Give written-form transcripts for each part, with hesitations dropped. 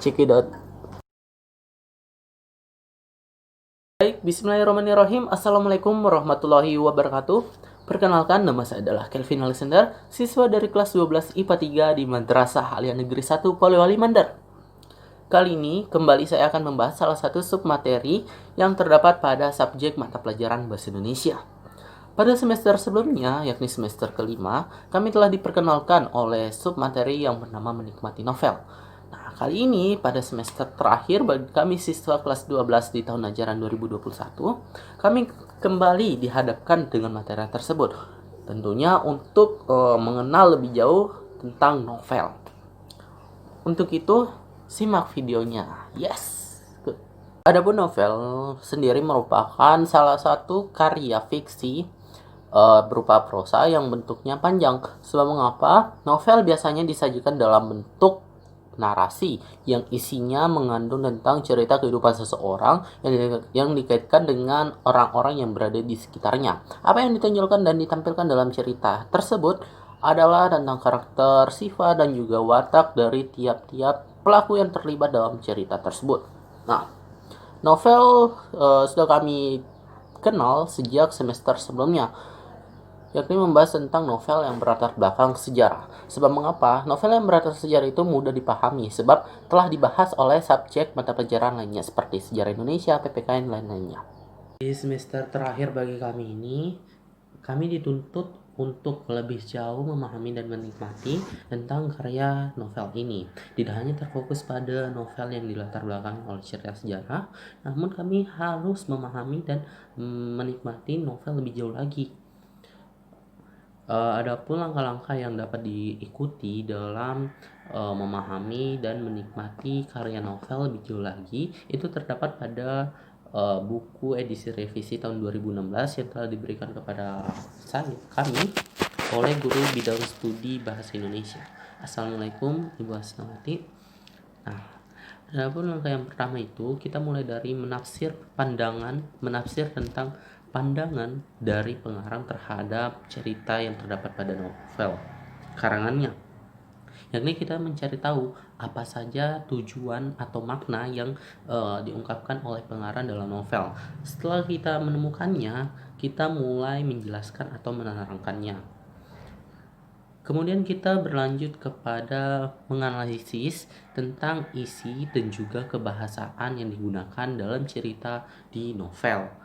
Check it out. Baik, bismillahirrahmanirrahim. Assalamualaikum warahmatullahi wabarakatuh. Perkenalkan, nama saya adalah Kelvin Alexander, siswa dari kelas 12 IPA 3 di Madrasah Aliyah Negeri 1 Polewali Mandar. Kali ini, kembali saya akan membahas salah satu submateri yang terdapat pada subjek mata pelajaran Bahasa Indonesia. Pada semester sebelumnya, yakni semester kelima, kami telah diperkenalkan oleh submateri yang bernama menikmati novel. Nah, kali ini pada semester terakhir bagi kami siswa kelas 12 di tahun ajaran 2021, kami kembali dihadapkan dengan materi tersebut. Tentunya untuk mengenal lebih jauh tentang novel. Untuk itu, simak videonya. Yes! Good. Adapun novel sendiri merupakan salah satu karya fiksi berupa prosa yang bentuknya panjang. Sebab mengapa novel biasanya disajikan dalam bentuk narasi yang isinya mengandung tentang cerita kehidupan seseorang yang dikaitkan dengan orang-orang yang berada di sekitarnya. Apa yang ditonjolkan dan ditampilkan dalam cerita tersebut adalah tentang karakter, sifat, dan juga watak dari tiap-tiap pelaku yang terlibat dalam cerita tersebut. Nah, novel sudah kami kenal sejak semester sebelumnya, yakni membahas tentang novel yang berlatar belakang sejarah. Sebab mengapa? Novel yang berlatar sejarah itu mudah dipahami sebab telah dibahas oleh subjek mata pelajaran lainnya seperti sejarah Indonesia, PPKN, dan lainnya. Di semester terakhir bagi kami ini, kami dituntut untuk lebih jauh memahami dan menikmati tentang karya novel ini. Tidak hanya terfokus pada novel yang dilatar belakangi oleh cerita sejarah, namun kami harus memahami dan menikmati novel lebih jauh lagi. Adapun langkah-langkah yang dapat diikuti dalam memahami dan menikmati karya novel lebih jauh lagi itu terdapat pada buku edisi revisi tahun 2016 yang telah diberikan kepada kami oleh guru bidang studi bahasa Indonesia. Assalamualaikum Ibu Asnawati. Nah, adapun langkah yang pertama itu kita mulai dari menafsir tentang pandangan dari pengarang terhadap cerita yang terdapat pada novel karangannya, yakni kita mencari tahu apa saja tujuan atau makna yang diungkapkan oleh pengarang dalam novel. Setelah kita menemukannya, kita mulai menjelaskan atau menerangkannya. Kemudian kita berlanjut kepada menganalisis tentang isi dan juga kebahasaan yang digunakan dalam cerita di novel.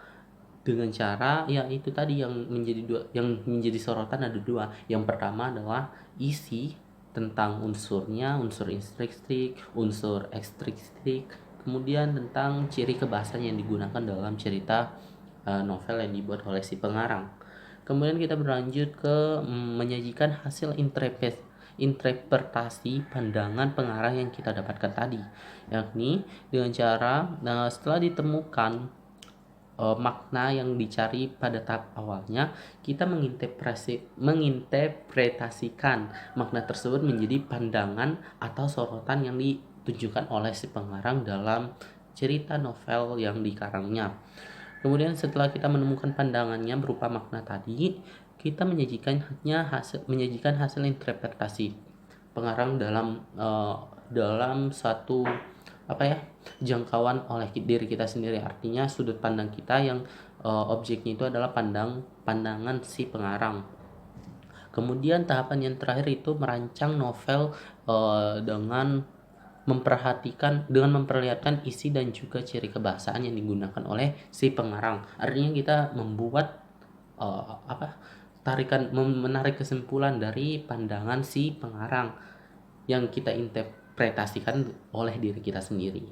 Dengan cara ya itu tadi yang menjadi sorotan ada dua. Yang pertama adalah isi tentang unsurnya, unsur intrinsik, unsur ekstrinsik, kemudian tentang ciri kebahasaan yang digunakan dalam cerita novel yang dibuat oleh si pengarang. Kemudian kita berlanjut ke menyajikan hasil interpretasi pandangan pengarang yang kita dapatkan tadi, yakni dengan cara setelah ditemukan makna yang dicari pada tahap awalnya, kita menginterpretasikan makna tersebut menjadi pandangan atau sorotan yang ditunjukkan oleh si pengarang dalam cerita novel yang dikarangnya. Kemudian setelah kita menemukan pandangannya berupa makna tadi, kita menyajikan hasil interpretasi pengarang dalam satu jangkauan oleh diri kita sendiri. Artinya sudut pandang kita yang objeknya itu adalah pandangan si pengarang. Kemudian tahapan yang terakhir itu merancang novel dengan memperlihatkan isi dan juga ciri kebahasaan yang digunakan oleh si pengarang. Artinya kita membuat menarik kesimpulan dari pandangan si pengarang yang kita interpretasikan oleh diri kita sendiri.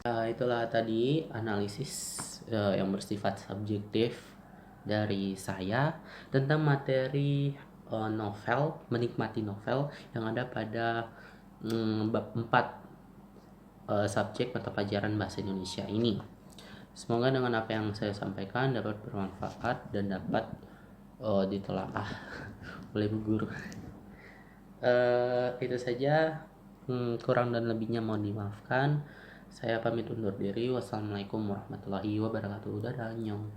Itulah tadi analisis yang bersifat subjektif dari saya tentang materi novel, menikmati novel yang ada pada bab 4 subjek mata pelajaran bahasa Indonesia ini. Semoga dengan apa yang saya sampaikan dapat bermanfaat dan dapat ditelaah oleh bu guru. Itu saja, kurang dan lebihnya mohon dimaafkan. Saya pamit undur diri. Wassalamualaikum warahmatullahi wabarakatuh. Dadah, nyong.